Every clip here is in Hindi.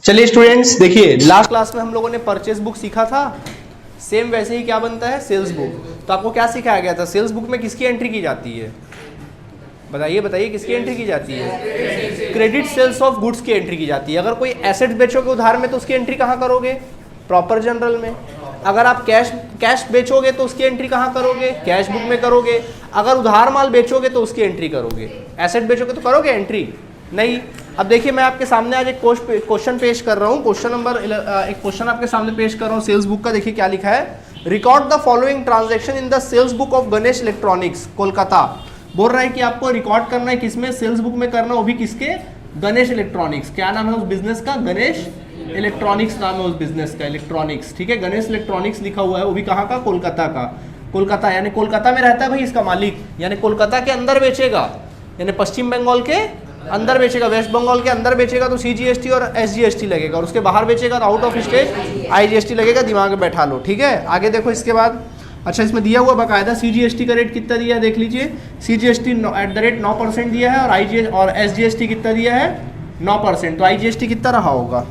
चलिए स्टूडेंट्स, देखिए लास्ट क्लास में हम लोगों ने परचेज बुक सीखा था। सेम वैसे ही क्या बनता है, सेल्स बुक। तो आपको क्या सिखाया गया था, सेल्स बुक में किसकी एंट्री की जाती है? बताइए बताइए, किसकी एंट्री की जाती है? क्रेडिट सेल्स ऑफ गुड्स की एंट्री की जाती है। अगर कोई एसेट बेचोगे उधार में तो उसकी एंट्री कहाँ करोगे? प्रॉपर जनरल में। अगर आप कैश बेचोगे तो उसकी एंट्री कहाँ करोगे? कैश बुक में करोगे। अगर उधार माल बेचोगे तो उसकी एंट्री करोगे। एसेट बेचोगे तो करोगे एंट्री? नहीं। अब देखिए, मैं आपके सामने आज एक क्वेश्चन पेश कर रहा हूँ। एक क्वेश्चन आपके सामने पेश कर रहा हूँ सेल्स बुक का। देखिए क्या लिखा है, record the following transaction in the sales book of Ganesh electronics Kolkata. बोल रहा है कि आपको रिकॉर्ड करना है किसमें? सेल्स बुक में करना, वो भी किसके? गणेश इलेक्ट्रॉनिक्स। क्या नाम है उस बिजनेस का? गणेश इलेक्ट्रॉनिक्स नाम है उस बिजनेस का, इलेक्ट्रॉनिक्स। ठीक है, गणेश इलेक्ट्रॉनिक्स लिखा हुआ है, वो भी कहाँ का? कोलकाता का। कोलकाता यानी कोलकाता में रहता है भाई इसका मालिक, यानी कोलकाता के अंदर बेचेगा, यानी पश्चिम बंगाल के अंदर बेचेगा। वेस्ट बंगाल के अंदर बेचेगा तो CGST और SGST लगेगा, और उसके बाहर बेचेगा तो आउट ऑफ स्टेट IGST लगेगा। दिमाग में बैठा लो, ठीक है। आगे देखो इसके बाद, अच्छा इसमें दिया हुआ बाकायदा CGST का रेट कितना दिया है, देख लीजिए। CGST @ 9% दिया है, और SGST कितना दिया है? 9%। तो IGST कितना रहा होगा?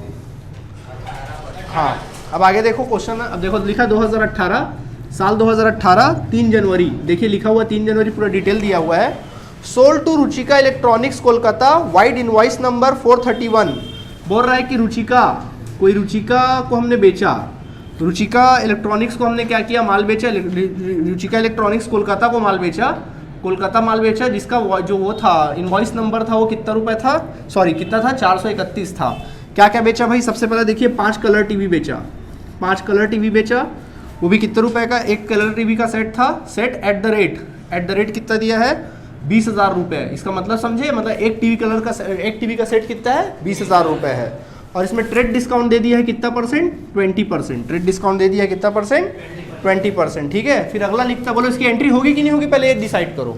हाँ, अब आगे देखो क्वेश्चन। अब देखो लिखा 2018, साल 2018 3 जनवरी। देखिए लिखा हुआ 3 जनवरी, पूरा डिटेल दिया हुआ है। Sold to Ruchika electronics Kolkata, vide invoice number 431। बोल रहा है कि रुचिका को हमने बेचा। रुचिका इलेक्ट्रॉनिक्स को हमने क्या किया? माल बेचा। रुचिका इलेक्ट्रॉनिक्स कोलकाता को माल बेचा, कोलकाता माल बेचा, जिसका जो वो था इनवॉइस नंबर था वो कितना रुपए था? सॉरी कितना था? 431 था। क्या क्या बेचा भाई? सबसे पहले देखिए 5 कलर टीवी बेचा। 5 कलर टीवी बेचा, वो भी कितने रुपए का? एक कलर टीवी का सेट था। सेट एट द रेट कितना दिया है? 20,000 रुपये। इसका मतलब समझे, मतलब एक टीवी का सेट कितना है? 20,000 रुपये है। और इसमें ट्रेड डिस्काउंट दे दिया है कितना %? 20%। ट्रेड डिस्काउंट दे दिया है कितना %? 20%। ठीक है, फिर अगला लिखता, बोलो इसकी एंट्री होगी कि नहीं होगी, पहले एक डिसाइड करो।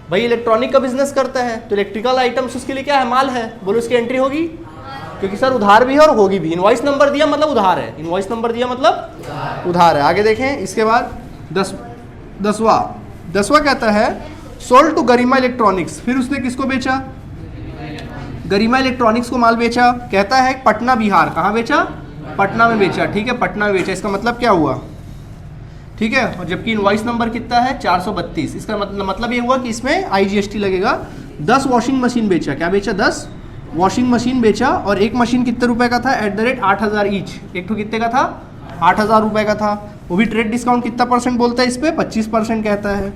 भाई इलेक्ट्रॉनिक का बिजनेस करता है तो इलेक्ट्रिकल आइटम्स उसके लिए क्या है? माल है। बोलो इसकी एंट्री होगी? क्योंकि सर उधार भी है और होगी भी। इनवॉइस नंबर दिया मतलब उधार है, इनवॉइस नंबर दिया मतलब उधार है। आगे देखें इसके बाद 10वां कहता है सोल्ड टू गरिमा इलेक्ट्रॉनिक्स। फिर उसने किसको बेचा? गरिमा इलेक्ट्रॉनिक्स को माल बेचा। कहता है पटना बिहार। कहाँ बेचा? पटना में बेचा। ठीक है, पटना में बेचा। इसका मतलब क्या हुआ? ठीक है, और जबकि इनवॉइस नंबर कितना है? 432। इसका मतलब ये हुआ कि इसमें IGST लगेगा। 10 वॉशिंग मशीन बेचा। क्या बेचा? 10 वॉशिंग मशीन बेचा। और एक मशीन कितने रुपए का था? @ 8,000 ईच। एक तो कितने का था? 8,000 रुपये का था। वो भी ट्रेड डिस्काउंट कितना % बोलता है इस पर? 25% कहता है।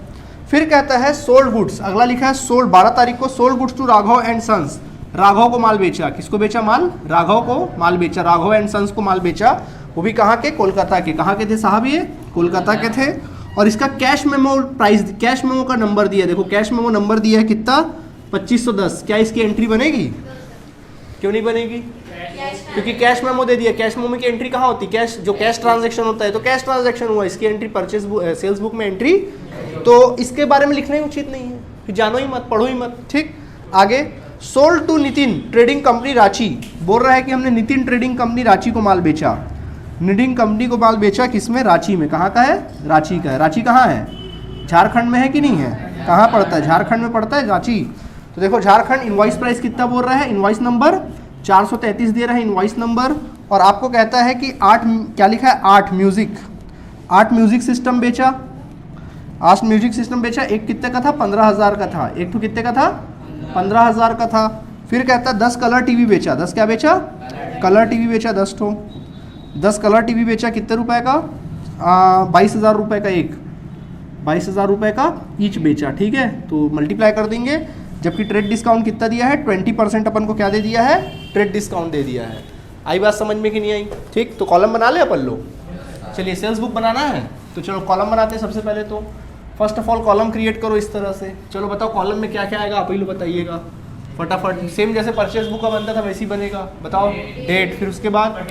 फिर कहता है सोल्ड गुड्स। अगला लिखा है सोल्ड, 12 तारीख को sold goods to Raghav and sons. Raghav को माल बेचा। किसको बेचा माल? राघव को माल बेचा। राघव एंड सन्स को माल बेचा। वो भी कहाँ के? कोलकाता के। कहाँ के थे साहब ये? कोलकाता के थे। और इसका cash memo price, cash memo का नंबर दिया। देखो कैश मेमो नंबर दिया है कितना? 2510। क्या इसकी एंट्री बनेगी? क्यों नहीं बनेगी? क्योंकि कैश मेमो दे दिया। कैश मेमो की एंट्री कहाँ होती? कैश ट्रांजैक्शन होता है, तो कैश ट्रांजैक्शन हुआ, इसकी एंट्री परचेज सेल्स बुक में एंट्री, तो इसके बारे में लिखना ही उचित नहीं है। फिर जानो ही मत, पढ़ो ही मत। ठीक, आगे sold to Nitin trading company Ranchi. बोल रहा है कि हमने नितिन ट्रेडिंग कंपनी रांची को माल बेचा। नितिन कंपनी को माल बेचा किसमें? रांची में। कहाँ का है? रांची का है। रांची कहाँ है? झारखंड में है कि नहीं है? कहाँ पड़ता है? झारखंड में पड़ता है रांची। तो देखो झारखंड। इनवॉइस प्राइस कितना बोल रहा है? इनवॉइस नंबर 433 दे रहा है इनवॉइस नंबर। और आपको कहता है कि 8 क्या लिखा है? 8 म्यूजिक सिस्टम बेचा। 8 म्यूजिक सिस्टम बेचा। एक कितने का था? 15,000 का था। एक तो कितने का था? 15,000 का था। फिर कहता है 10 कलर टीवी बेचा। 10 क्या बेचा? कलर टीवी बेचा। 10 कलर टीवी बेचा। कितने रुपए का? 22,000 रुपये का एक। 22,000 रुपये का ईच बेचा। ठीक है, तो मल्टीप्लाई कर देंगे। जबकि ट्रेड डिस्काउंट कितना दिया है? 20% अपन को क्या दे दिया है? ट्रेड डिस्काउंट दे दिया है। आई बात समझ में कि नहीं आई? ठीक, तो कॉलम बना ले अपन लोग। चलिए सेल्स बुक बनाना है तो चलो कॉलम बनाते हैं। सबसे पहले तो first of all column create करो इस तरह से। चलो बताओ कॉलम में क्या क्या आएगा, आप ही लोग बताइएगा फटाफट। सेम जैसे परचेज बुक का बनता था वैसे ही बनेगा। बताओ डेट, फिर उसके बाद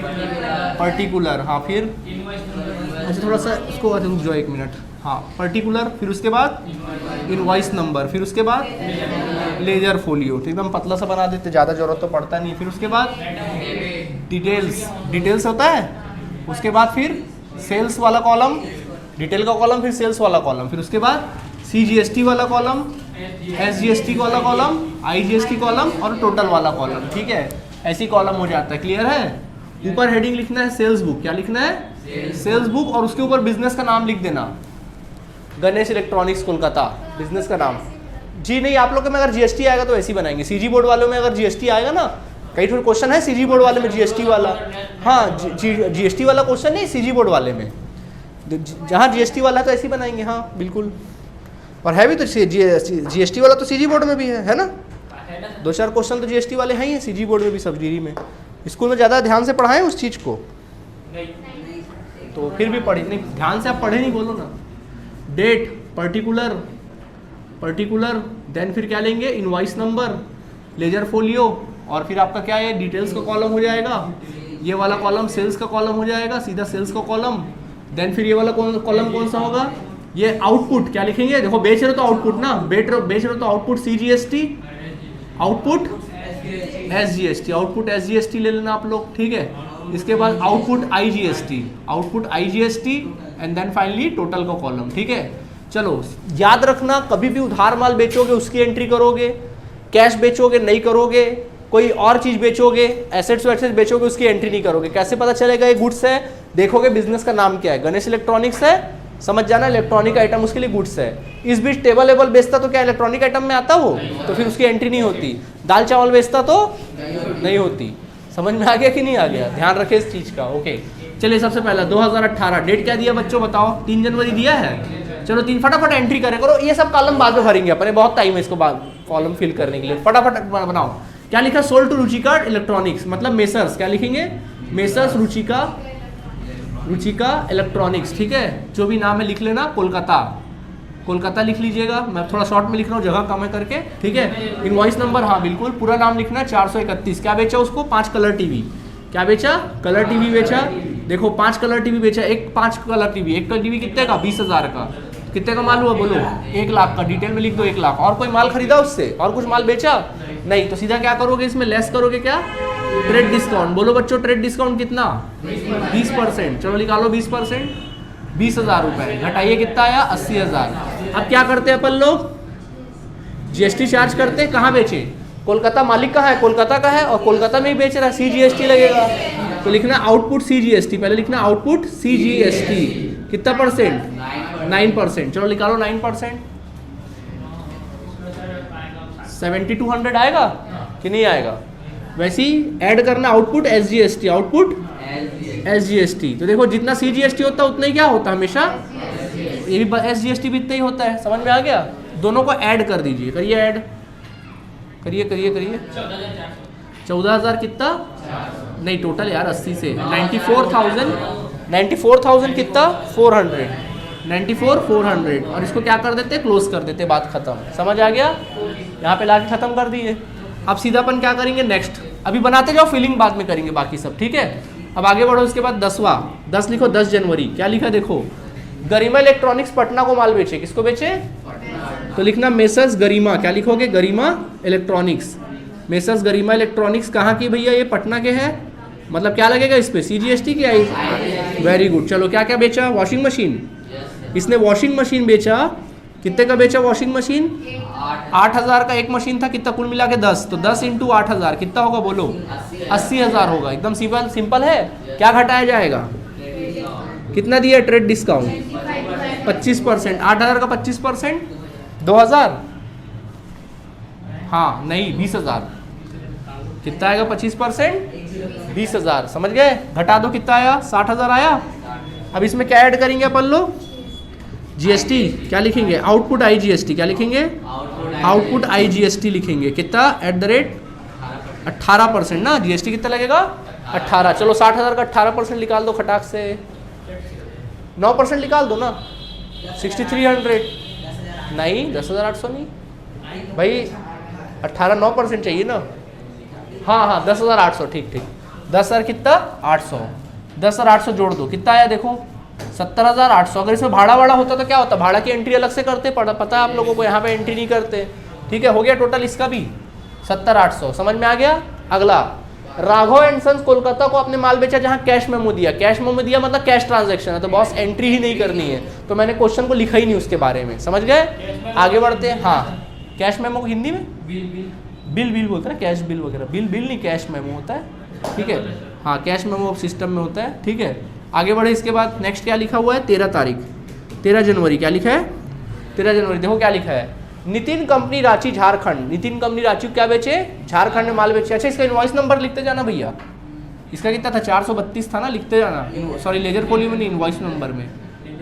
पर्टिकुलर, हाँ फिर अच्छा थोड़ा सा इसको रुक जाओ 1 मिनट। हाँ पर्टिकुलर, फिर उसके बाद इनवॉइस नंबर, फिर उसके बाद लेजर फोलियो। तो एकदम पतला सा बना देते, ज़्यादा जरूरत तो पड़ता नहीं। फिर उसके बाद डिटेल्स होता है। उसके बाद फिर सेल्स वाला कॉलम, डिटेल का कॉलम, फिर सेल्स वाला कॉलम, फिर उसके बाद CGST वाला कॉलम, SGST वाला कॉलम, IGST कॉलम और टोटल वाला कॉलम, ठीक है, ऐसी कॉलम हो जाता है। क्लियर है? ऊपर हेडिंग लिखना है सेल्स बुक, क्या लिखना है? सेल्स बुक, और उसके ऊपर बिजनेस का नाम लिख देना, गणेश इलेक्ट्रॉनिक्स कोलकाता, बिजनेस का नाम। जी नहीं, आप लोग के में अगर GST आएगा तो ऐसे ही बनाएंगे। CG बोर्ड वालों में अगर GST आएगा ना, कई थोड़ा क्वेश्चन है CG बोर्ड वाले में GST वाला, हाँ GST वाला क्वेश्चन नहीं CG बोर्ड वाले में, जहाँ GST वाला तो ऐसे ही बनाएंगे, हाँ बिल्कुल। और है भी तो GST वाला तो CG बोर्ड में भी है ना, 2-4 क्वेश्चन तो GST वाले हैं ही, CG बोर्ड में भी, सब्सिडी में। स्कूल में ज़्यादा ध्यान से पढ़ाएं उस चीज़ को, तो फिर भी पढ़े नहीं, ध्यान से आप पढ़े नहीं, बोलो ना। डेट, पर्टिकुलर, देन फिर क्या लेंगे? इनवॉइस नंबर, लेजर फोलियो, और फिर आपका क्या है? डिटेल्स का कॉलम हो जाएगा, ये वाला कॉलम सेल्स का कॉलम हो जाएगा, सीधा सेल्स का कॉलम। देन फिर ये वाला कॉलम कौन सा होगा? ये आउटपुट, क्या लिखेंगे? देखो बेच रहे हो तो आउटपुट ना, बेच रहे हो तो output CGST, output SGST, output SGST ले लेना आप लोग, ठीक है। इसके बाद output IGST and then finally total का कॉलम, ठीक है। चलो याद रखना, कभी भी उधार माल बेचोगे उसकी एंट्री करोगे, कैश बेचोगे नहीं करोगे, कोई और चीज बेचोगे, एसेट्स वैसेट्स बेचोगे, उसकी एंट्री नहीं करोगे। कैसे पता चलेगा ये गुड्स है? देखोगे बिजनेस का नाम क्या है, गणेश इलेक्ट्रॉनिक्स है, समझ जाना इलेक्ट्रॉनिक आइटम उसके लिए गुड्स है। इस बीच टेबल एबल बेचता तो क्या इलेक्ट्रॉनिक आइटम में आता वो, तो फिर उसकी एंट्री नहीं होती। दाल चावल बेचता तो नहीं होती। समझ में आ गया कि नहीं आ गया? ध्यान रखे इस चीज का, ओके। चलिए सबसे पहला 2018, डेट क्या दिया बच्चों बताओ? 3 जनवरी दिया है। चलो 3 फटाफट एंट्री करें करो, ये सब कॉलम बाद में भरेंगे अपने, बहुत टाइम है इसको बाद कॉलम फिल करने के लिए, फटाफट बनाओ। क्या लिखा? सोल्ड टू रुचिका इलेक्ट्रॉनिक्स, मतलब मेसर्स, क्या लिखेंगे? मेसर्स रुचिका इलेक्ट्रॉनिक्स, ठीक है। जो भी नाम है लिख लेना, कोलकाता लिख लीजिएगा, मैं थोड़ा शॉर्ट में लिख रहा हूँ जगह कम है करके, ठीक है। इनवॉइस नंबर, हाँ बिल्कुल पूरा नाम लिखना है, 431। क्या बेचा उसको? 5 कलर टीवी। क्या बेचा? कलर टीवी बेचा। देखो 5 कलर टीवी बेचा, 5 कलर टीवी, एक कलर टीवी कितने का? 20,000 का। कितने का माल हुआ बोलो? 1 लाख का। डिटेल में लिख दो 1 लाख। और कोई माल खरीदा उससे? और कुछ माल बेचा? नहीं। तो सीधा क्या करोगे इसमें? लेस करोगे, क्या? Trade discount. बोलो बच्चों ट्रेड डिस्काउंट कितना? 20%। चलो निकालो 20%, 20,000 रुपए। घटाइए कितना आया? 80,000। अब क्या करते हैं अपन लोग? GST चार्ज करते हैं। कहाँ बेचे? कोलकाता। मालिक कहाँ है? कोलकाता का है, और कोलकाता में ही बेच रहा है, CGST लगेगा। तो लिखना आउटपुट CGST, पहले लिखना आउटपुट CGST। कितना परसेंट? 9%। चलो निकालो 9%। 7200 आएगा कि नहीं आएगा? वैसे ही ऐड करना आउटपुट SGST, आउटपुट SGST। तो देखो जितना CGST होता है उतना ही क्या होता है हमेशा, ये भी SGST भी इतना ही होता है। समझ में आ गया? दोनों को ऐड कर दीजिए, करिए ऐड, करिए 14,000 कितना? नहीं टोटल यार 80 से 94,000 कितना? 400, 94,400। और इसको क्या कर देते? क्लोज कर देते, बात खत्म। समझ आ गया? यहाँ पे लाके खत्म कर दिए। अब सीधापन क्या करेंगे? नेक्स्ट। अभी बनाते जाओ, फिलिंग बाद में करेंगे बाकी सब, ठीक है। अब आगे बढ़ो। इसके बाद 10 लिखो, 10 जनवरी। क्या लिखा देखो? गरिमा इलेक्ट्रॉनिक्स पटना को माल बेचे। किसको बेचे? तो लिखना मेसर्स गरिमा। क्या लिखोगे? गरिमा इलेक्ट्रॉनिक्स। मेसर्स गरिमा इलेक्ट्रॉनिक्स कहाँ की भैया? ये पटना के हैं। मतलब क्या लगेगा इस पे? CGST की आई। Very good. चलो क्या क्या बेचा? Washing machine. इसने वॉशिंग मशीन बेचा। कितने का बेचा वॉशिंग मशीन? 8,000 का एक मशीन था। कितना कुल मिला के? 10। तो 10 × 8,000 कितना होगा बोलो? 80,000 होगा। एकदम सिंपल है। क्या घटाया जाएगा? कितना दिया ट्रेड डिस्काउंट? 25%। 8,000 का 25%, 2,000। हाँ नहीं 20,000। कितना आएगा 25%? 20,000। समझ गए? घटा दो, कितना आया? 60,000 आया। अब इसमें क्या ऐड करेंगे अपन लोग? GST। क्या लिखेंगे? Output IGST। क्या लिखेंगे? आउटपुट IGST लिखेंगे। कितना? @ 18% ना। GST कितना लगेगा? 18। चलो 60,000 का 18% निकाल दो खटाक से। 9% निकाल दो ना, 6,300। नहीं 10,800 नहीं भाई, 18 9% चाहिए ना। हाँ 10,800। ठीक 10,000 कितना? 800। 10,800 जोड़ दो, कितना आया देखो? 70,800। अगर इसमें भाड़ा वाड़ा होता तो क्या होता? भाड़ा की एंट्री अलग से करते, पता है आप लोगों को, यहाँ पे एंट्री नहीं करते। ठीक है, हो गया टोटल इसका भी 70,800। समझ में आ गया? अगला, राघव एंड सन्स कोलकाता को आपने माल बेचा जहां कैश मेमो दिया। कैश मेमो दिया मतलब कैश ट्रांजैक्शन है, तो बॉस एंट्री ही नहीं करनी है, तो मैंने क्वेश्चन को लिखा ही नहीं उसके बारे में। समझ गए? आगे बढ़ते हैं। हाँ कैश मेमो को हिंदी में बिल बिल बोलते हैं ना, कैश बिल वगैरह, बिल बिल नहीं, कैश मेमो होता है, ठीक है। हाँ, कैश मेमो सिस्टम में होता है, ठीक है। आगे बढ़े, इसके बाद नेक्स्ट क्या लिखा हुआ है, 13 तारीख, 13 जनवरी, क्या लिखा है, 13 जनवरी, देखो क्या लिखा है, नितिन कंपनी रांची झारखंड, नितिन कंपनी रांची को क्या बेचे, झारखंड में माल बेचे। अच्छा, इसका इनवॉइस नंबर लिखते जाना भैया, इसका कितना था, 432 था ना, लिखते जाना, सॉरी लेजर फोलियो में नहीं, इनवॉइस नंबर में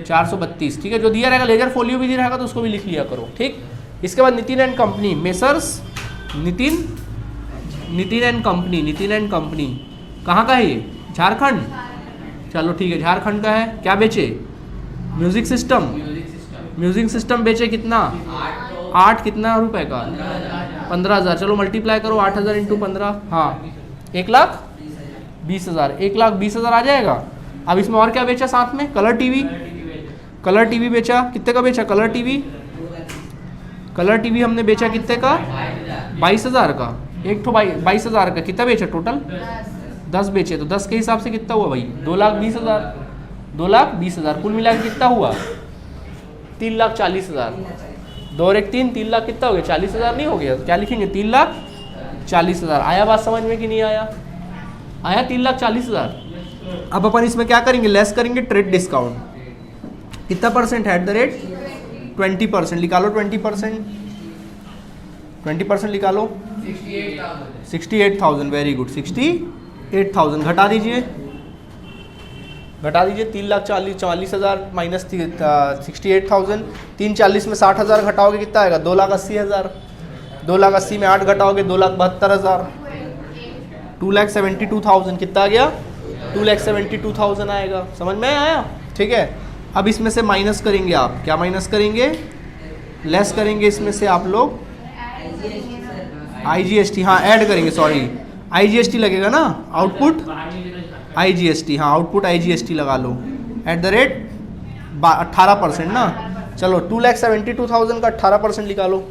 432, ठीक है। जो दिया रहेगा लेजर फोलियो भी दिया रहेगा तो उसको भी लिख लिया करो, ठीक। इसके बाद Nitin and company, messrs Nitin and company, Nitin and company कहाँ का है ये, झारखंड, चलो ठीक है, झारखंड का है। क्या बेचे, म्यूजिक सिस्टम, म्यूजिक सिस्टम बेचे कितना, 8 कितना रुपए का, 15,000, चलो मल्टीप्लाई करो 8,000 इंटू 15, हाँ 1,20,000, 1,20,000 आ जाएगा। अब इसमें और क्या बेचा साथ में, कलर टीवी, कलर टीवी बेचा, कितने का बेचा कलर टीवी, कलर टीवी हमने बेचा कितने का, 22,000 का, एक तो 22,000 का, कितना बेचा टोटल, 10 बेचे, तो 10 के हिसाब से कितना हुआ भाई, 2,20,000, 2,20,000, कुल मिला के कितना हुआ, 3,40,000, 2 और 1 3, 3 लाख कितना हो गया, 40,000 नहीं हो गया, क्या लिखेंगे, 3,40,000। आया बात समझ में कि नहीं आया, आया 3,40,000। अब अपन इसमें क्या करेंगे, लेस करेंगे ट्रेड डिस्काउंट, कितना परसेंट है, एट द रेट 20%, निकालो 20%, 20% निकालो, 68,000, वेरी गुड, 68,000, घटा दीजिए, घटा दीजिए, 3,40,000 माइनस 68,000, 3,40 में 60,000 घटाओगे कितना आएगा, 2,80,000, 2,80 में 8 घटाओगे 2,72,000, 2,72,000 कितना आ गया, 2,72,000 आएगा, समझ में आया, ठीक है। अब इसमें से माइनस करेंगे आप, क्या माइनस करेंगे, लेस करेंगे इसमें से आप लोग IGST, हाँ ऐड करेंगे, सॉरी IGST लगेगा ना, आउटपुट IGST, हाँ आउटपुट IGST लगा लो, एट द रेट 18% ना, चलो 2,72,000 का 18% निकालो,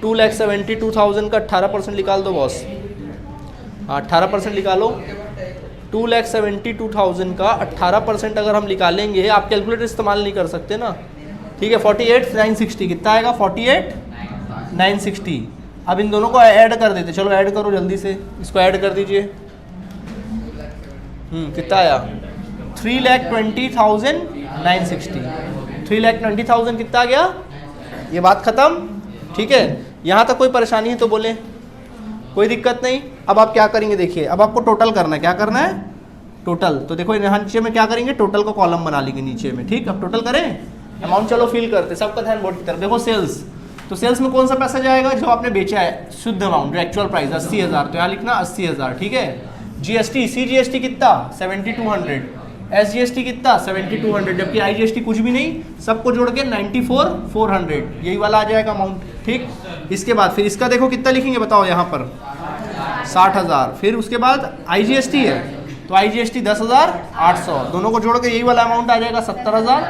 2,72,000 का 18% निकाल दो बॉस, हाँ 18% निकालो, 2,72,000 का 18% अगर हम निकालेंगे, आप कैलकुलेटर इस्तेमाल नहीं कर सकते ना, ठीक है, 48,960 कितना आएगा, 48,960। अब इन दोनों को ऐड कर देते, चलो ऐड करो जल्दी से, इसको ऐड कर दीजिए, कितना आया, 3,20,960, 3,20,000 कितना आ गया, ये बात खत्म, ठीक है। यहाँ तक कोई परेशानी है तो बोले, कोई दिक्कत नहीं। अब आप क्या करेंगे, देखिए अब आपको टोटल करना है, क्या करना है, टोटल, तो देखो यहाँ नीचे में क्या करेंगे, टोटल का कॉलम बना लेंगे नीचे में, ठीक। अब टोटल करें, अमाउंट चलो फिल करते, सबका ध्यान बोर्ड की तरफ, देखो सेल्स, तो सेल्स में कौन सा पैसा जाएगा, जो आपने बेचा है, शुद्ध अमाउंट, जो एक्चुअल प्राइस 80,000, तो यहाँ लिखना 80,000, ठीक है। GST, CGST कितना 7,200, SGST कितना 7,200, जबकि IGST कुछ भी नहीं, सबको जोड़ के 94,400, यही वाला आ जाएगा अमाउंट, ठीक। इसके बाद फिर इसका देखो कितना लिखेंगे, बताओ यहाँ पर 60,000, फिर उसके बाद IGST है, तो IGST 10,800, दोनों को जोड़ के यही वाला अमाउंट आ जाएगा 70,000।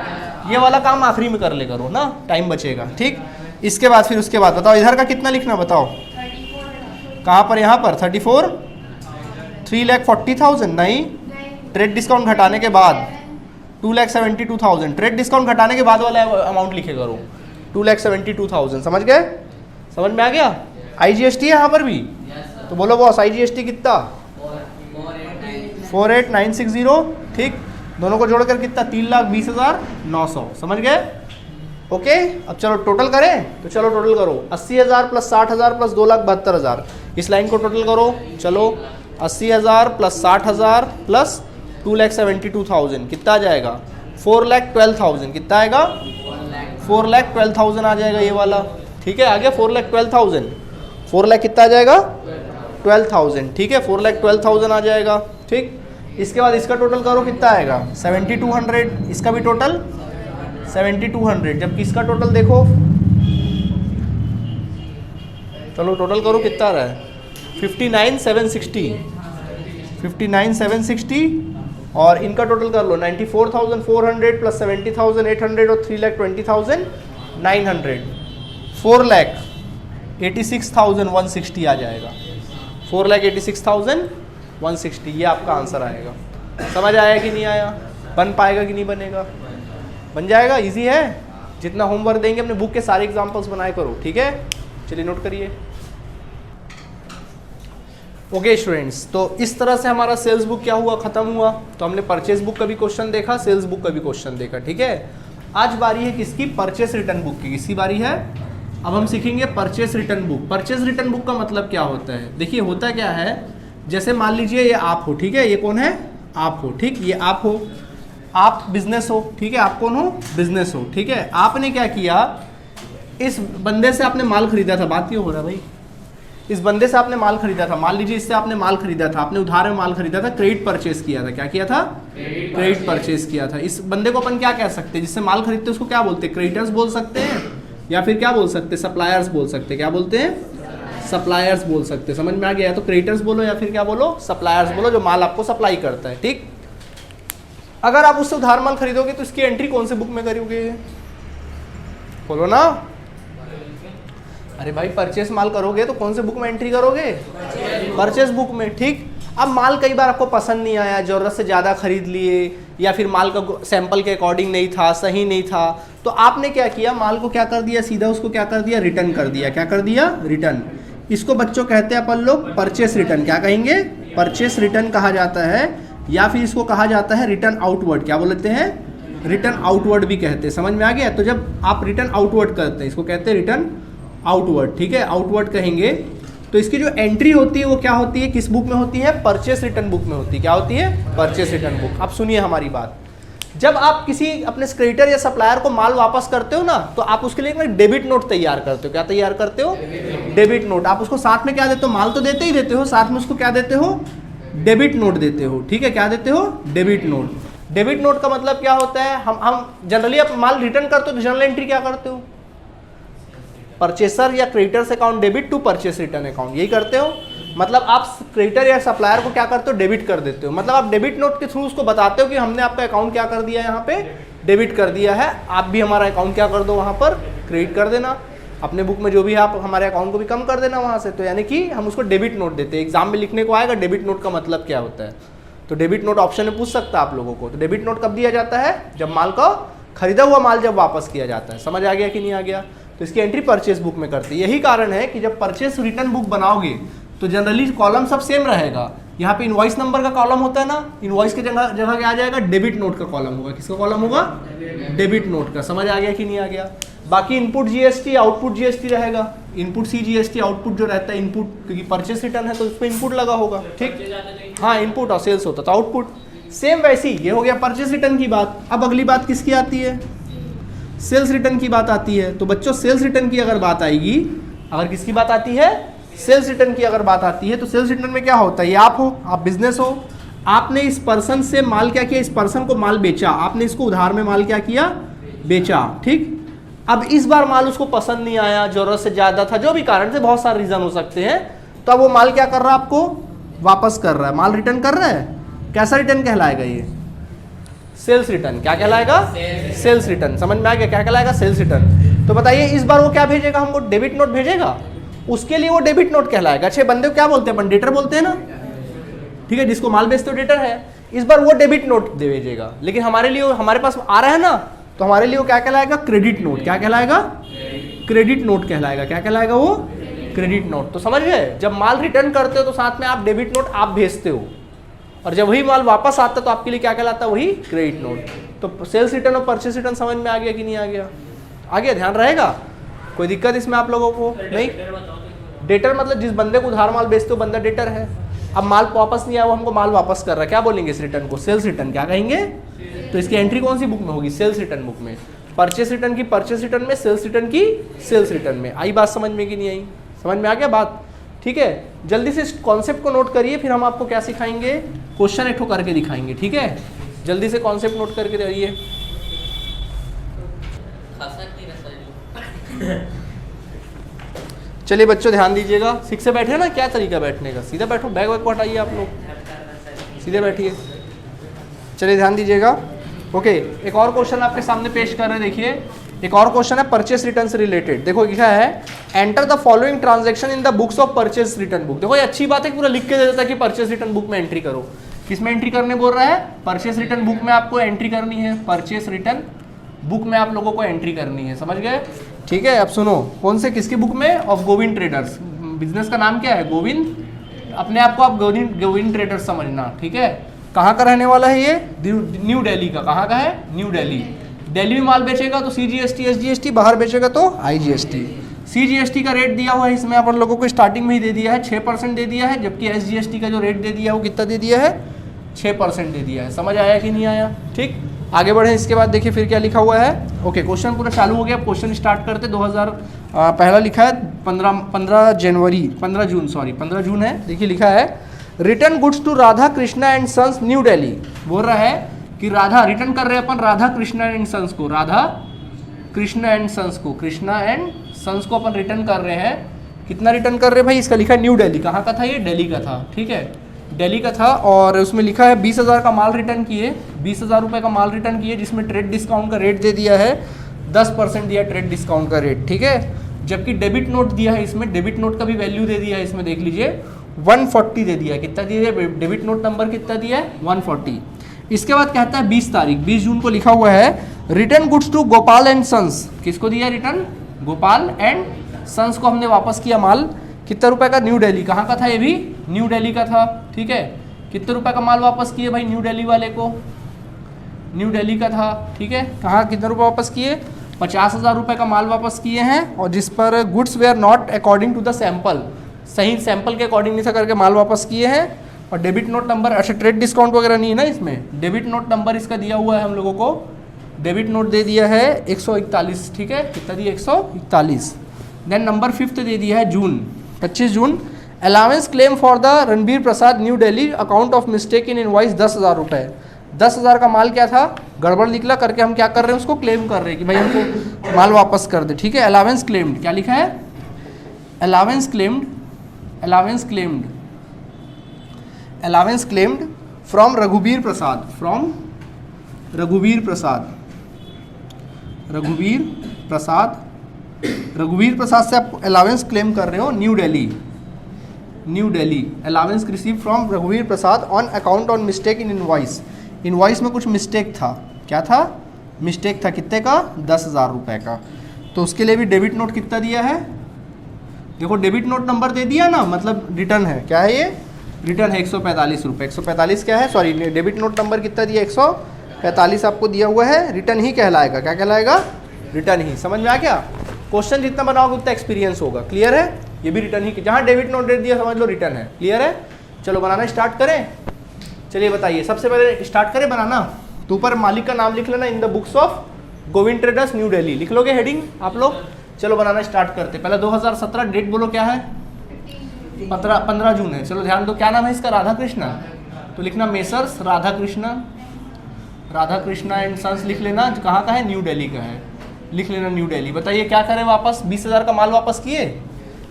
ये वाला काम आखिरी में कर ले करो ना, टाइम बचेगा, ठीक। इसके बाद फिर उसके बाद बताओ इधर का कितना लिखना, बताओ कहाँ पर, यहाँ पर 34, 3,40,000 नहीं, ट्रेड डिस्काउंट घटाने के बाद 2,72,000, ट्रेड डिस्काउंट घटाने के बाद वाला अमाउंट लिखे करो, 2,72,000, समझ गए, समझ में आ गया। IGST है यहाँ पर भी, तो बोलो बॉस IGST कितना, 48,960, ठीक, दोनों को जोड़कर कितना, 3,20,900, समझ गए, ओके। अब चलो टोटल करें, तो चलो टोटल करो, 80,000 प्लस 60,000 प्लस 2,72,000, इस लाइन को टोटल करो, चलो 80,000 प्लस 60,000 प्लस 2,72,000 कितना आ जाएगा, 4,12,000, कितना आएगा, 4,12,000 आ जाएगा ये वाला, ठीक है, आ गया 4,12,000, 4 लाख कितना आ जाएगा, 12,000, ठीक है, 4,12,000 आ जाएगा, ठीक। इसके बाद इसका टोटल करो कितना आएगा, 7,200, इसका भी टोटल 7,200, जबकि इसका टोटल देखो, चलो टोटल करो कितना आ रहा है, 59,760, 59,760, और इनका टोटल कर लो 94,400 प्लस 70,800 और 3,20,900, 4,86,160 आ जाएगा, 4,86,160, ये आपका आंसर आएगा। समझ आया कि नहीं आया, बन पाएगा कि नहीं बनेगा, बन जाएगा, इजी है, जितना होमवर्क देंगे अपने बुक के सारे एग्जांपल्स बनाए करो, ठीक है। चलिए नोट करिए। ओके स्टूडेंट्स, तो इस तरह से हमारा सेल्स बुक क्या हुआ, खत्म हुआ। तो हमने परचेज बुक का भी क्वेश्चन देखा, सेल्स बुक का भी क्वेश्चन देखा, ठीक है। आज बारी है किसकी, परचेस रिटर्न बुक की। किसकी बारी है, अब हम सीखेंगे purchase return book. Purchase return book का मतलब क्या होता है, देखिए होता क्या है, जैसे मान लीजिए ये आप हो, ठीक है, ये कौन है, आप हो, ठीक, ये आप हो, आप बिजनेस हो, ठीक है, आप कौन हो, बिजनेस हो, ठीक है। आपने क्या किया, इस बंदे से आपने माल खरीदा था, बात क्यों हो रहा है भाई, इस बंदे से आपने माल खरीदा था, मान लीजिए इससे आपने माल खरीदा था, आपने उधार में माल खरीदा था, क्रेडिट परचेस किया था, क्या किया था, क्रेडिट परचेस किया था। इस बंदे को अपन क्या कह सकते हैं, जिससे माल खरीदते हैं उसको क्या बोलते हैं, क्रेडिटर्स बोल सकते हैं, या फिर क्या बोल सकते हैं, सप्लायर्स बोल सकते हैं, क्या बोलते हैं, सप्लायर्स बोल सकते हैं। समझ में आ गया, या तो क्रेडिटर्स बोलो या फिर क्या बोलो, सप्लायर्स बोलो, जो माल आपको सप्लाई करता है, ठीक। अगर आप उससे उधार माल खरीदोगे तो इसकी एंट्री कौन से बुक में करोगे, बोलो ना, अरे भाई परचेस माल करोगे तो कौन से बुक में एंट्री करोगे, परचेस बुक में, ठीक। अब माल कई बार आपको पसंद नहीं आया, जरूरत से ज़्यादा खरीद लिए, या फिर माल का सैंपल के अकॉर्डिंग नहीं था, सही नहीं था, तो आपने क्या किया, माल को क्या कर दिया, सीधा उसको क्या कर दिया, रिटर्न कर दिया। क्या कर दिया, रिटर्न। इसको बच्चों कहते हैं अपन लोग परचेस रिटर्न। क्या कहेंगे, परचेस रिटर्न कहा जाता है, या फिर इसको कहा जाता है रिटर्न आउटवर्ड। क्या बोलते हैं, रिटर्न आउटवर्ड भी कहते हैं। समझ में आ गया, तो जब आप रिटर्न आउटवर्ड करते हैं, इसको कहते हैं रिटर्न आउटवर्ड, ठीक है, आउटवर्ड कहेंगे। तो इसकी जो एंट्री होती है वो क्या होती है, किस बुक में होती है, परचेस रिटर्न बुक में होती है। क्या होती है, परचेस रिटर्न बुक। अब सुनिए हमारी बात, जब आप किसी अपने क्रेडिटर या सप्लायर को माल वापस करते हो ना, तो आप उसके लिए एक डेबिट नोट तैयार करते हो। क्या तैयार करते हो, डेबिट नोट। आप उसको साथ में क्या देते हो, माल तो देते ही देते हो, साथ में उसको क्या देते हो, डेबिट नोट देते हो, ठीक है। क्या देते हो, डेबिट नोट। डेबिट नोट का मतलब क्या होता है, हम जनरली आप माल रिटर्न करते हो तो जनरल एंट्री क्या करते हो, परचेसर या creditors account debit to purchase return account, यही करते हो। मतलब आप क्रेडिटर या सप्लायर को क्या करते हो, डेबिट कर देते हो। मतलब आप डेबिट नोट के थ्रू उसको बताते हो कि हमने आपका अकाउंट क्या कर दिया, यहाँ पे डेबिट कर दिया है, आप भी हमारा अकाउंट क्या कर दो, वहाँ पर क्रेडिट कर देना, अपने बुक में जो भी आप हमारे अकाउंट को भी कम कर देना वहाँ से। तो यानी कि हम उसको डेबिट नोट देते हैं। एग्जाम में लिखने को आएगा डेबिट नोट का मतलब क्या होता है, तो डेबिट नोट ऑप्शन में पूछ सकता है आप लोगों को। तो डेबिट नोट कब दिया जाता है, जब माल का खरीदा हुआ माल जब वापस किया जाता है। समझ आ गया कि नहीं आ गया, तो इसकी एंट्री परचेस बुक में करती है। यही कारण है कि जब परचेस रिटर्न बुक बनाओगे तो जनरली कॉलम सब सेम रहेगा। यहाँ पे इनवॉइस नंबर का कॉलम होता है ना, इनवॉइस के जगह क्या आ जाएगा, डेबिट नोट का कॉलम होगा। किसका कॉलम होगा, डेबिट नोट का। समझ आ गया कि नहीं आ गया। बाकी इनपुट जीएसटी आउटपुट जीएसटी रहेगा, इनपुट सी जीएसटी आउटपुट जो रहता है इनपुट, क्योंकि परचेस रिटर्न है तो उस पर इनपुट लगा होगा, ठीक। हाँ इनपुट और सेल्स होता तो आउटपुट। सेम वैसी ये हो गया परचेस रिटर्न की बात। अब अगली बात किसकी आती है, सेल्स रिटर्न की बात आती है। तो बच्चों सेल्स रिटर्न की अगर बात आएगी, अगर किसकी बात आती है, सेल्स रिटर्न की अगर बात आती है, तो सेल्स रिटर्न में क्या होता है, ये आप हो, आप बिजनेस हो, आपने इस पर्सन से माल क्या किया, इस पर्सन को माल बेचा, आपने इसको उधार में माल क्या किया, बेचा, ठीक। अब इस बार माल उसको पसंद नहीं आया, जरूरत से ज्यादा था, जो भी कारण से, बहुत सारे रीजन हो सकते हैं, तो अब वो माल क्या कर रहा है, आपको वापस कर रहा है, माल रिटर्न कर रहा है। कैसा रिटर्न कहलाएगा ये, सेल्स रिटर्न। क्या कहलाएगा, सेल्स रिटर्न। समझ में आ गया, क्या कहलाएगा, सेल्स रिटर्न। तो बताइए इस बार वो क्या भेजेगा, हमको डेबिट नोट भेजेगा, उसके लिए वो डेबिट नोट कहलाएगा। अच्छे बंदे को क्या बोलते हैं अपन, डेटर बोलते हैं ना, ठीक है, जिसको माल बेचते हो डेटर है। इस बार वो डेबिट नोट दे भेजेगा, लेकिन हमारे लिए, हमारे पास आ रहा है ना, तो हमारे लिए वो क्या कहलाएगा, क्रेडिट नोट। क्या कहलाएगा, क्रेडिट नोट कहलाएगा। क्या कहलाएगा वो, क्रेडिट नोट। तो समझ गए, जब माल रिटर्न करते हो तो साथ में आप डेबिट नोट आप भेजते हो, और जब वही माल वापस आता है तो आपके लिए क्या कहलाता है, वही क्रेडिट नोट। तो सेल्स रिटर्न और परचेस रिटर्न समझ में आ गया कि नहीं आ गया, आ गया, ध्यान रहेगा, कोई दिक्कत इसमें आप लोगों को नहीं। डेटर मतलब जिस बंदे को उधार माल बेचते हो बंदा डेटर है। अब माल वापस नहीं आया, वो हमको माल वापस कर रहा है, क्या बोलेंगे इस रिटर्न को, सेल्स रिटर्न। क्या कहेंगे, तो इसकी एंट्री कौन सी बुक में होगी, सेल्स रिटर्न बुक में। परचेस रिटर्न की परचेस रिटर्न में, सेल्स रिटर्न की सेल्स रिटर्न में। आई बात समझ में कि नहीं आई, समझ में आ गया बात, ठीक है। जल्दी से इस कॉन्सेप्ट को नोट करिए, फिर हम आपको क्या सिखाएंगे, क्वेश्चन एक ठो करके दिखाएंगे, ठीक है। जल्दी से कॉन्सेप्ट नोट करके रहिए। चलिए बच्चों ध्यान दीजिएगा, ठीक से बैठे ना, क्या तरीका बैठने का, सीधा बैठो, बैग वैग को हटाइए आप लोग, सीधे बैठिए। चलिए ध्यान दीजिएगा, ओके। एक और क्वेश्चन आपके सामने पेश कर रहे हैं, देखिए एक और क्वेश्चन है परचेस रिटर्न से रिलेटेड। देखो क्या है, enter the following transaction in the books of purchase return book. देखो ये अच्छी बात है, पूरा लिख के दे देता है कि परचेस रिटर्न बुक में एंट्री करो। किसमें एंट्री करने बोल रहा है, परचेस रिटर्न बुक में आपको एंट्री करनी है, परचेस रिटर्न बुक में आप लोगों को एंट्री करनी है, समझ गए, ठीक है, अब सुनो, कौन से किसकी बुक में? Of Govind traders. बिजनेस का नाम क्या है? गोविंद। अपने आप को आप गोविंद ट्रेडर्स समझना, ठीक है। कहाँ का रहने वाला है ये? न्यू दिल्ली का। कहाँ का है? न्यू दिल्ली। दिल्ली में माल बेचेगा तो CGST SGST, बाहर बेचेगा तो IGST। CGST का रेट दिया हुआ है इसमें अपन लोगों को स्टार्टिंग में ही दे दिया है, 6% दे दिया है, जबकि SGST का जो रेट दे दिया है वो कितना दे दिया है? 6% दे दिया है। समझ आया कि नहीं आया? ठीक, आगे बढ़े। इसके बाद देखिए फिर क्या लिखा हुआ है। ओके, क्वेश्चन पूरा चालू हो गया। क्वेश्चन स्टार्ट करते। 2000 पहला लिखा है 15 जून है। देखिए लिखा है, return goods to Radha Krishna and sons New Delhi. बोल रहा है कि राधा रिटर्न कर रहे हैं अपन राधा कृष्णा एंड सन्स को, राधा कृष्णा एंड सन्स को, कृष्णा एंड सन्स को अपन रिटर्न कर रहे हैं। कितना रिटर्न कर रहे हैं भाई? इसका लिखा है न्यू दिल्ली। कहाँ का था ये? दिल्ली का था, ठीक है, दिल्ली का था। और उसमें लिखा है 20,000 का माल रिटर्न किए, 20,000 रुपये का माल रिटर्न किए, जिसमें ट्रेड डिस्काउंट का रेट दे दिया है 10% दिया ट्रेड डिस्काउंट का रेट, ठीक है। जबकि डेबिट नोट दिया है इसमें, डेबिट नोट का भी वैल्यू दे दिया है इसमें, देख लीजिए 140 दे दिया है। कितना दिया है? डेबिट नोट नंबर कितना दिया है? 140। इसके बाद कहता है 20 तारीख, 20 जून को लिखा हुआ है, return goods to Gopal and sons. किसको दिया रिटर्न? गोपाल एंड सन्स को हमने वापस किया माल। कितना रुपए का? न्यू दिल्ली। कहाँ का था ये भी? न्यू दिल्ली का था, ठीक है। कितने रुपए का माल वापस किए भाई न्यू दिल्ली वाले को? न्यू दिल्ली का था, ठीक है। कहाँ कितने रुपए वापस किए? 50,000 रुपये का माल वापस किए हैं, और जिस पर goods were not according to the sample, सही सैंपल के अकॉर्डिंग नहीं था करके माल वापस किए हैं। और डेबिट नोट नंबर, अच्छा ट्रेड डिस्काउंट वगैरह नहीं है ना इसमें, डेबिट नोट नंबर इसका दिया हुआ है हम लोगों को। डेबिट नोट दे दिया है 141, ठीक है। कितना दिया? 141। देन नंबर 5 दे दिया है June, 25 June, allowance claim for the Ranbir Prasad New Delhi account of mistake in invoice 10,000 रुपये। 10,000 का माल क्या था? गड़बड़ निकला करके हम क्या कर रहे हैं? उसको क्लेम कर रहे हैं कि भाई हमको माल वापस कर दे, ठीक है। अलाउंस क्लेम्ड, क्या लिखा है? Allowance claimed, allowance claimed, allowance claimed from रघुवीर प्रसाद, फ्रॉम रघुवीर प्रसाद, रघुवीर प्रसाद, रघुवीर प्रसाद से आप अलाउंस क्लेम कर रहे हो New Delhi, New Delhi. Allowance receive from रघुवीर Prasad on account on mistake in invoice. Invoice में कुछ मिस्टेक था, क्या था? मिस्टेक था, कितने का? 10,000 रुपये का। तो उसके लिए भी डेबिट नोट कितना दिया है? देखो डेबिट नोट नंबर दे दिया ना, मतलब रिटर्न है, क्या है ये? रिटर्न है 145 रुपये। 145 क्या है? सॉरी, डेबिट नोट नंबर कितना दिया? 145 आपको दिया हुआ है। रिटर्न ही कहलाएगा, क्या कहलाएगा? रिटर्न ही। समझ में आ गया? क्वेश्चन जितना बनाओगे उतना एक्सपीरियंस होगा। क्लियर है? ये भी रिटर्न ही, जहाँ डेबिट नोट दे दिया समझ लो रिटर्न है। क्लियर है? चलो बनाना स्टार्ट करें। चलिए बताइए, सबसे पहले स्टार्ट करें बनाना। तो ऊपर मालिक का नाम लिख लेना, in the books of Govind traders new Delhi, लिख लोगे हेडिंग आप लोग। चलो बनाना स्टार्ट करते। पहले 2017 डेट बोलो, क्या है? 15 जून है। चलो ध्यान दो, क्या नाम है इसका? राधा कृष्णा। तो लिखना messrs Radha Krishna, Radha Krishna and sons लिख लेना। कहाँ का है? न्यू दिल्ली का है, लिख लेना न्यू दिल्ली। बताइए क्या करें वापस? 20,000 का माल वापस किए।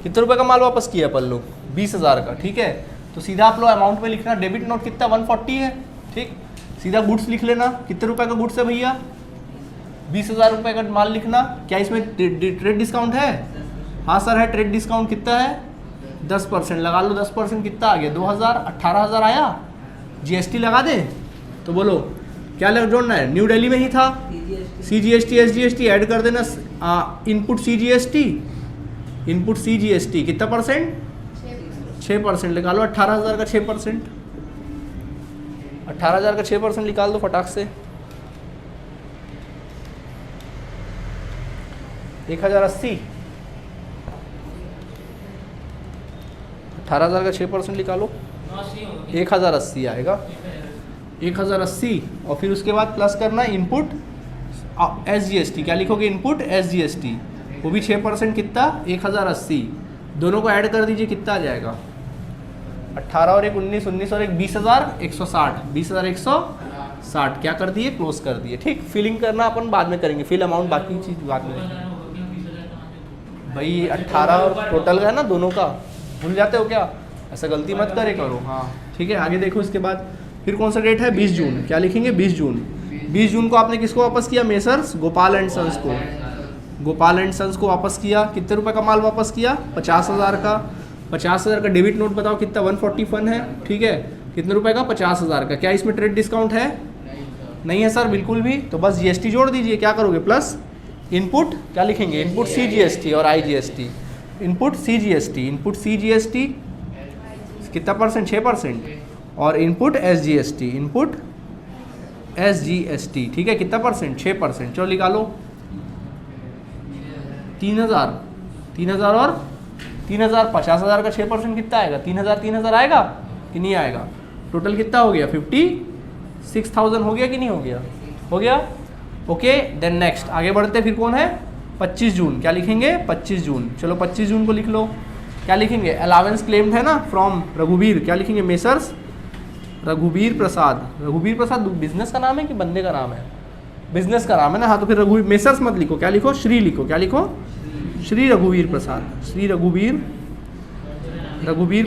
कितने रुपए का माल वापस किया अपन लोग? 20,000 का, ठीक है। तो सीधा आप लोग अमाउंट में लिखना, डेबिट नोट कितना? 140 है, ठीक। सीधा गुड्स लिख लेना, कितने रुपए का गुड्स है भैया? 20,000 रुपये का माल लिखना। क्या इसमें ट्रेड डिस्काउंट है? हाँ सर है, ट्रेड डिस्काउंट कितना है? 10% लगा लो। 10% कितना आ गया? 2,000, 18,000 आया। GST लगा दे तो बोलो क्या लग जोड़ना है? न्यू दिल्ली में ही था, CGST SGST ऐड कर देना। इनपुट CGST, इनपुट CGST कितना परसेंट? 6% निकालो। 18,000 का 6%, 18,000 का 6% निकाल दो फटाक से। 1,080, 18,000 का 6% निकालो, 1,080 आएगा। 1,080 और फिर उसके बाद प्लस करना इनपुट SGST। क्या लिखोगे? इनपुट SGST, वो भी 6%, कितना? 1,080। दोनों को ऐड कर दीजिए, कितना आ जाएगा? 18 और 1 19, 19 और 1 20,160, 20,160। क्या कर दिए? क्लोज कर दिए, ठीक। फिलिंग करना अपन बाद में करेंगे, फिल अमाउंट बाकी चीज़ बाद में। भाई 18 और टोटल है ना दोनों का, भूल जाते हो क्या? ऐसा गलती मत करे करो। हाँ ठीक है, आगे देखो। इसके बाद फिर कौन सा डेट है? 20 जून। क्या लिखेंगे? 20 जून। 20 जून को आपने किसको वापस किया? मेसर्स गोपाल एंड सन्स को, गोपाल एंड सन्स को वापस किया। कितने रुपए का माल वापस किया? 50,000 का। 50,000 का डेबिट नोट बताओ कितना? 141 है, ठीक है। कितने रुपए का? 50,000 का। क्या इसमें ट्रेड डिस्काउंट है? नहीं है सर, बिल्कुल भी। तो बस GST जोड़ दीजिए। क्या करोगे? प्लस इनपुट क्या लिखेंगे, इनपुट CGST और IGST, इनपुट CGST कितना परसेंट, 6%, और इनपुट SGST, ठीक है, कितना परसेंट, 6%। चलो निकालो, 3,000 और 3,000, 50,000 का 6% कितना आएगा, 3,000 आएगा कि नहीं आएगा। टोटल कितना हो गया, 56,000 हो गया कि नहीं हो गया, हो गया। ओके, देन नेक्स्ट आगे बढ़ते, फिर कौन है, 25 जून, क्या लिखेंगे, 25 जून। चलो 25 जून को लिख लो, क्या लिखेंगे, अलावेंस क्लेम्ड है ना फ्रॉम रघुवीर, क्या लिखेंगे, मेसर्स रघुवीर प्रसाद बिजनेस का नाम है कि बंदे का नाम है, बिजनेस का नाम है ना, हाँ, तो फिर रघुवीर, मेसर्स मत लिखो, क्या लिखो, श्री लिखो, क्या लिखो, श्री रघुवीर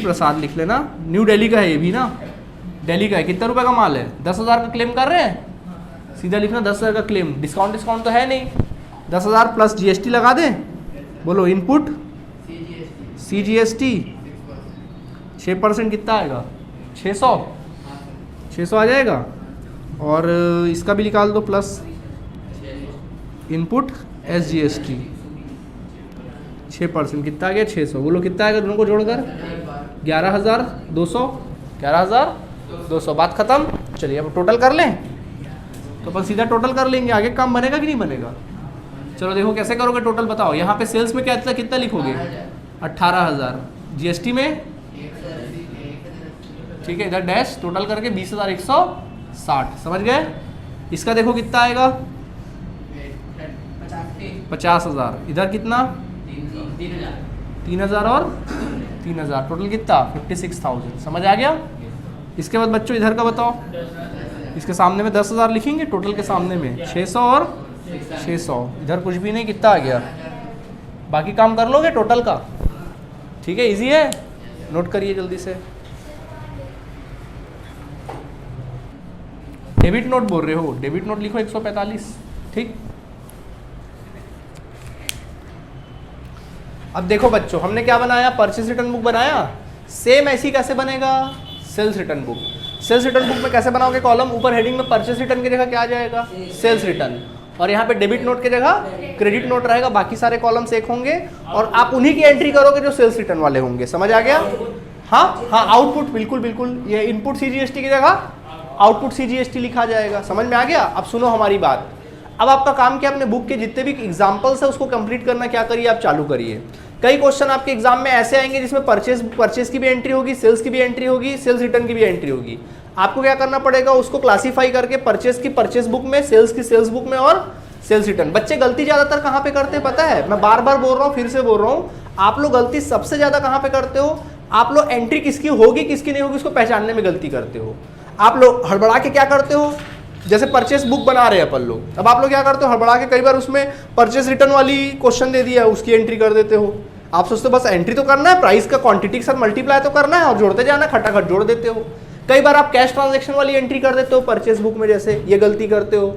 प्रसाद लिख लेना। न्यू दिल्ली का है ये भी ना, दिल्ली का है। कितना रुपए का माल है, 10,000 का क्लेम कर रहे हैं, सीधा लिखना 10,000 का क्लेम, डिस्काउंट तो है नहीं, 10,000 प्लस GST लगा दें, बोलो इनपुट CGST 6% कितना आएगा, 600 आ जाएगा, और इसका भी निकाल दो प्लस इनपुट SGST 6% कितना आ गया, 600, बोलो कितना आएगा दोनों को जोड़कर, 11,200, बात खत्म। चलिए अब टोटल कर लें, तो अपन सीधा टोटल कर लेंगे, आगे काम बनेगा कि नहीं बनेगा। चलो देखो कैसे करोगे टोटल, बताओ। यहाँ पे सेल्स में क्या कितना लिखोगे, 18,000, GST में, ठीक है, इधर डैश, टोटल करके 20,160, समझ गए। इसका देखो कितना आएगा, 50,000, इधर कितना, 3,000 और 3,000, टोटल कितना, 56,000, समझ आ गया। इसके बाद बच्चों इधर का बताओ, इसके सामने में 10,000 लिखेंगे, टोटल के सामने में 600 और 600, इधर कुछ भी नहीं, कितना आ गया, बाकी काम कर लोगे टोटल का, ठीक है, इजी है, नोट करिए जल्दी से। डेबिट नोट बोल रहे हो, डेबिट नोट लिखो 145, ठीक। अब देखो बच्चों, हमने क्या बनाया, परचेस रिटर्न बुक बनाया, सेम ऐसी कैसे बनेगा, sales return book. Sales return book में कैसे बनाओगे, कॉलम ऊपर हेडिंग में परचेस रिटर्न की जगह क्या आ जाएगा, सेल्स रिटर्न, और यहाँ पे डेबिट नोट की जगह क्रेडिट नोट रहेगा, बाकी सारे कॉलम्स एक होंगे, और आप उन्हीं की एंट्री करोगे जो सेल्स रिटर्न वाले होंगे, समझ आ गया। हाँ, आउटपुट, बिल्कुल, ये इनपुट CGST की जगह आउटपुट CGST लिखा जाएगा, समझ में आ गया। अब सुनो हमारी बात, अब आपका काम क्या, अपने बुक के जितने भी एग्जाम्पल्स है उसको कंप्लीट करना, क्या करिए आप चालू करिए। कई क्वेश्चन आपके एग्जाम में ऐसे आएंगे जिसमें परचेस की भी एंट्री होगी, सेल्स की भी एंट्री होगी, सेल्स रिटर्न की भी एंट्री होगी। आपको क्या करना पड़ेगा, उसको क्लासीफाई करके परचेस की परचेस बुक में, सेल्स की सेल्स बुक में, और सेल्स रिटर्न। बच्चे गलती ज्यादातर कहाँ पे करते हैं पता है, मैं बार बार बोल रहा हूँ, फिर से बोल रहा हूँ, आप लोग गलती सबसे ज्यादा कहाँ पे करते हो, आप लोग एंट्री किसकी होगी किसकी नहीं होगी उसको पहचानने में गलती करते हो। आप लोग हड़बड़ा के क्या करते हो, जैसे परचेस बुक बना रहे हैं अपन लोग, अब आप लोग क्या करते हो, हड़बड़ा के कई बार उसमें परचेस रिटर्न वाली क्वेश्चन दे दिया, उसकी एंट्री कर देते हो। आप सोचते हो बस एंट्री तो करना है, प्राइस का क्वांटिटी के साथ मल्टीप्लाई तो करना है और जोड़ते जाना, खटाखट जोड़ देते हो। कई बार आप कैश ट्रांजैक्शन वाली एंट्री कर देते हो परचेस बुक में, जैसे ये गलती करते हो।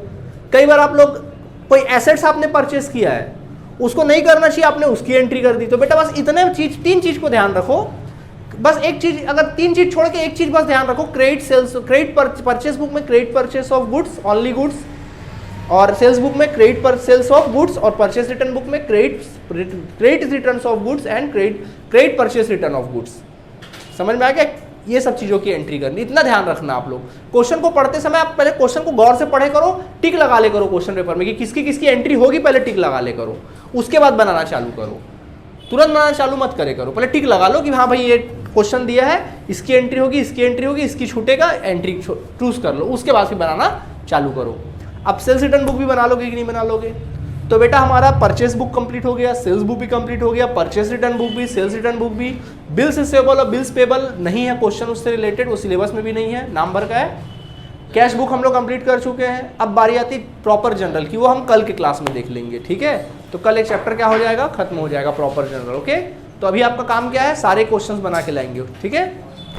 कई बार आप लोग कोई एसेट्स आपने परचेस किया है, उसको नहीं करना चाहिए, आपने उसकी एंट्री कर दी। तो बेटा बस इतने चीज, 3 चीज को ध्यान रखो, बस एक चीज, अगर 3 चीज छोड़ के एक चीज बस ध्यान रखो, क्रेडिट परचेस बुक में credit purchase of goods, only goods, और सेल्स बुक में क्रेडिट पर सेल्स ऑफ गुड्स, और परचेस रिटर्न बुक में credit return of goods and credit purchase return of goods. समझ में आ गया, ये सब चीजों की एंट्री करनी, इतना ध्यान रखना आप लोग। क्वेश्चन को पढ़ते समय आप पहले क्वेश्चन को गौर से पढ़े करो, टिक लगा ले करो क्वेश्चन पेपर में कि किसकी किसकी एंट्री होगी, पहले टिक लगा ले करो, उसके बाद बनाना चालू करो। तुरंत बनाना चालू मत करे करो, पहले टिक लगा लो कि हाँ भाई ये क्वेश्चन दिया है, इसकी एंट्री होगी, इसकी एंट्री होगी, इसकी छूटेगा, एंट्री चूज कर लो, उसके बाद फिर बनाना चालू करो। अब सेल्स रिटर्न बुक भी बना लोगे कि नहीं बना लोगे। तो बेटा हमारा परचेस बुक कंप्लीट हो गया, सेल्स बुक भी कंप्लीट हो गया, परचेस रिटर्न बुक भी, सेल्स रिटर्न बुक भी। बिल्स रिसीवेबल और बिल्स पेबल नहीं है क्वेश्चन उससे रिलेटेड, वो सिलेबस में भी नहीं है, नाम भर का है। कैश बुक हम लोग कंप्लीट कर चुके हैं। अब बारी आती प्रॉपर जनरल की, वो हम कल के क्लास में देख लेंगे, ठीक है। तो कल एक चैप्टर क्या हो जाएगा, खत्म हो जाएगा प्रॉपर जनरल, ओके। तो अभी आपका काम क्या है, सारे क्वेश्चंस बना के लाएंगे, ठीक है।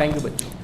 थैंक यू बच्चों।